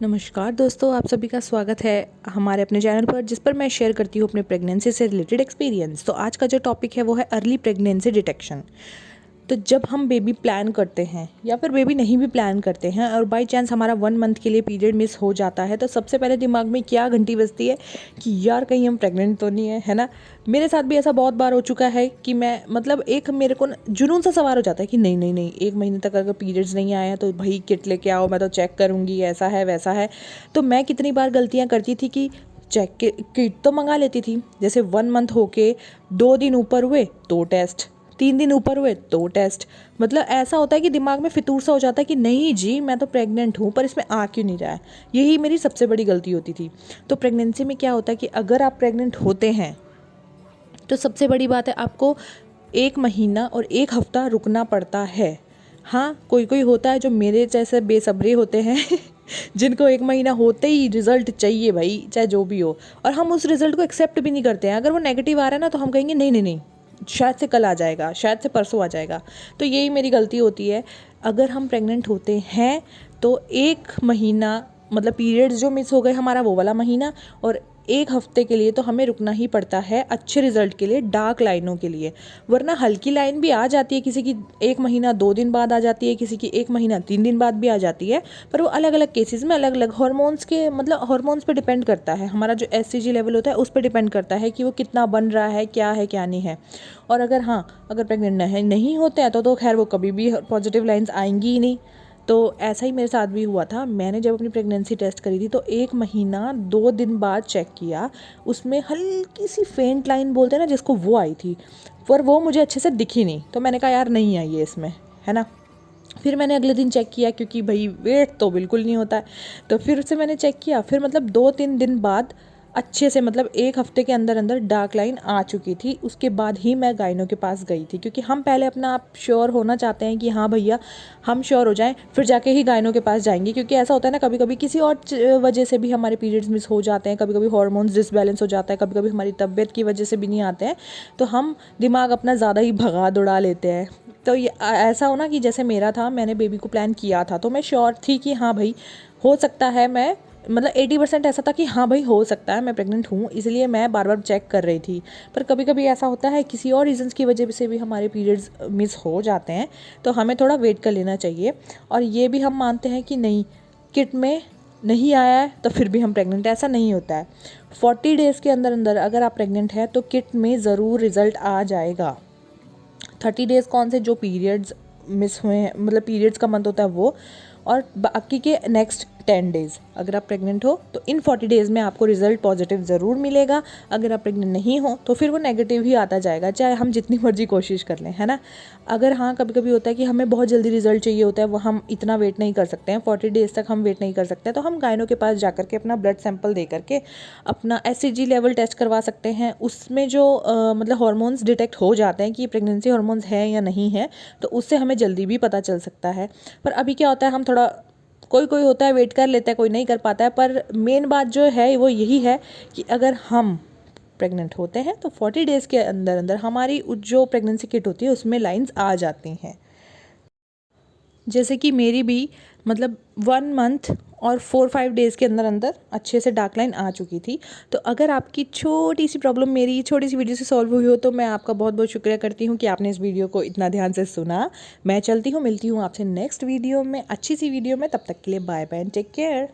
नमस्कार दोस्तों, आप सभी का स्वागत है हमारे अपने चैनल पर, जिस पर मैं शेयर करती हूँ अपने प्रेगनेंसी से रिलेटेड एक्सपीरियंस। तो आज का जो टॉपिक है वो है अर्ली प्रेगनेंसी डिटेक्शन। तो जब हम बेबी प्लान करते हैं या फिर बेबी नहीं भी प्लान करते हैं और बाय चांस हमारा 1 मंथ के लिए पीरियड मिस हो जाता है, तो सबसे पहले दिमाग में क्या घंटी बजती है कि यार कहीं हम प्रेग्नेंट तो नहीं है ना। मेरे साथ भी ऐसा बहुत बार हो चुका है कि मैं मतलब एक मेरे को जुनून सा सवार हो जाता है कि नहीं नहीं नहीं, 1 महीने तक अगर पीरियड्स नहीं आया तो भाई किट लेके आओ, मैं तो चेक करूँगी, ऐसा है वैसा है। तो मैं कितनी बार गलतियाँ करती थी कि चेक किट तो मंगा लेती थी, जैसे 1 मंथ होके 2 दिन ऊपर हुए तो टेस्ट, 3 दिन ऊपर हुए तो टेस्ट। मतलब ऐसा होता है कि दिमाग में फितूर सा हो जाता है कि नहीं जी मैं तो प्रेग्नेंट हूँ, पर इसमें आ क्यों नहीं रहा है। यही मेरी सबसे बड़ी गलती होती थी। तो प्रेगनेंसी में क्या होता है कि अगर आप प्रेग्नेंट होते हैं तो सबसे बड़ी बात है, आपको 1 महीना और 1 हफ्ता रुकना पड़ता है। हाँ, कोई कोई होता है जो मेरे जैसे बेसब्रे होते हैं जिनको 1 महीना होते ही रिजल्ट चाहिए भाई, चाहे जो भी हो, और हम उस रिजल्ट को एक्सेप्ट भी नहीं करते हैं। अगर वो नेगेटिव आ रहा है ना तो हम कहेंगे नहीं नहीं नहीं, शायद से कल आ जाएगा, शायद से परसों आ जाएगा। तो यही मेरी गलती होती है। अगर हम प्रेग्नेंट होते हैं तो 1 महीना मतलब पीरियड्स जो मिस हो गए हमारा वो वाला महीना, और 1 हफ्ते के लिए तो हमें रुकना ही पड़ता है अच्छे रिजल्ट के लिए, डार्क लाइनों के लिए। वरना हल्की लाइन भी आ जाती है, किसी की 1 महीना 2 दिन बाद आ जाती है, किसी की 1 महीना 3 दिन बाद भी आ जाती है। पर वो अलग अलग केसेस में अलग अलग हॉर्मोन्स के मतलब हॉर्मोन्स पे डिपेंड करता है। हमारा जो एससीजी लेवल होता है उस पर डिपेंड करता है कि वो कितना बन रहा है क्या नहीं है। और अगर अगर प्रेग्नेंट नहीं होते हैं तो खैर वो कभी भी पॉजिटिव लाइन्स आएंगी ही नहीं। तो ऐसा ही मेरे साथ भी हुआ था। मैंने जब अपनी प्रेगनेंसी टेस्ट करी थी तो 1 महीना 2 दिन बाद चेक किया, उसमें हल्की सी फेंट लाइन बोलते हैं ना जिसको, वो आई थी, पर वो मुझे अच्छे से दिखी नहीं। तो मैंने कहा यार नहीं आई है इसमें, है ना। फिर मैंने अगले दिन चेक किया, क्योंकि भाई वेट तो बिल्कुल नहीं होता है। तो फिर से मैंने चेक किया, फिर मतलब 2-3 दिन बाद अच्छे से मतलब 1 हफ्ते के अंदर अंदर डार्क लाइन आ चुकी थी। उसके बाद ही मैं गाइनो के पास गई थी, क्योंकि हम पहले अपना आप श्योर होना चाहते हैं कि हाँ भैया हम श्योर हो जाएं, फिर जाके ही गाइनो के पास जाएंगे। क्योंकि ऐसा होता है ना, कभी कभी किसी और वजह से भी हमारे पीरियड्स मिस हो जाते हैं, कभी कभी हॉर्मोन्स डिसबैलेंस हो जाता है, कभी कभी हमारी तबीयत की वजह से भी नहीं आते हैं। तो हम दिमाग अपना ज़्यादा ही भगा दौड़ा लेते हैं। तो ये ऐसा हो ना कि जैसे मेरा था, मैंने बेबी को प्लान किया था तो मैं श्योर थी कि हाँ भाई हो सकता है, मैं मतलब 80% ऐसा था कि हाँ भाई हो सकता है मैं प्रेग्नेंट हूँ, इसलिए मैं बार बार चेक कर रही थी। पर कभी कभी ऐसा होता है किसी और रीज़न्स की वजह से भी हमारे पीरियड्स मिस हो जाते हैं, तो हमें थोड़ा वेट कर लेना चाहिए। और ये भी हम मानते हैं कि नहीं, किट में नहीं आया है तो फिर भी हम प्रेग्नेंट, ऐसा नहीं होता है। 40 डेज़ के अंदर अंदर अगर आप प्रेग्नेंट हैं तो किट में ज़रूर रिज़ल्ट आ जाएगा। 30 डेज़ कौन से, जो पीरियड्स मिस हुए हैं मतलब पीरियड्स का मंथ होता है वो, और बाकी के नेक्स्ट 10 डेज़ अगर आप प्रेग्नेंट हो तो इन 40 डेज़ में आपको रिजल्ट पॉजिटिव ज़रूर मिलेगा। अगर आप प्रेग्नेंट नहीं हो तो फिर वो नेगेटिव ही आता जाएगा, चाहे हम जितनी मर्जी कोशिश कर लें, है ना। अगर कभी कभी होता है कि हमें बहुत जल्दी रिजल्ट चाहिए होता है, वो हम इतना वेट नहीं कर सकते हैं, 40 डेज़ तक हम वेट नहीं कर सकते हैं, तो हम गाइनो के पास जा करके अपना ब्लड सैंपल दे करके अपना एससीजी लेवल टेस्ट करवा सकते हैं। उसमें जो मतलब हॉर्मोन्स डिटेक्ट हो जाते हैं कि प्रेगनेंसी हॉर्मोन्स है या नहीं है, तो उससे हमें जल्दी भी पता चल सकता है। पर अभी क्या होता है, हम थोड़ा कोई कोई होता है वेट कर लेता है, कोई नहीं कर पाता है। पर मेन बात जो है वो यही है कि अगर हम प्रेग्नेंट होते हैं तो 40 डेज़ के अंदर अंदर हमारी जो प्रेगनेंसी किट होती है उसमें लाइंस आ जाती हैं। जैसे कि मेरी भी मतलब 1 मंथ और 4-5 डेज़ के अंदर अंदर अच्छे से डार्क लाइन आ चुकी थी। तो अगर आपकी छोटी सी प्रॉब्लम मेरी छोटी सी वीडियो से सॉल्व हुई हो तो मैं आपका बहुत बहुत शुक्रिया करती हूँ कि आपने इस वीडियो को इतना ध्यान से सुना। मैं चलती हूँ, मिलती हूँ आपसे नेक्स्ट वीडियो में, अच्छी सी वीडियो में। तब तक के लिए bye bye and take care.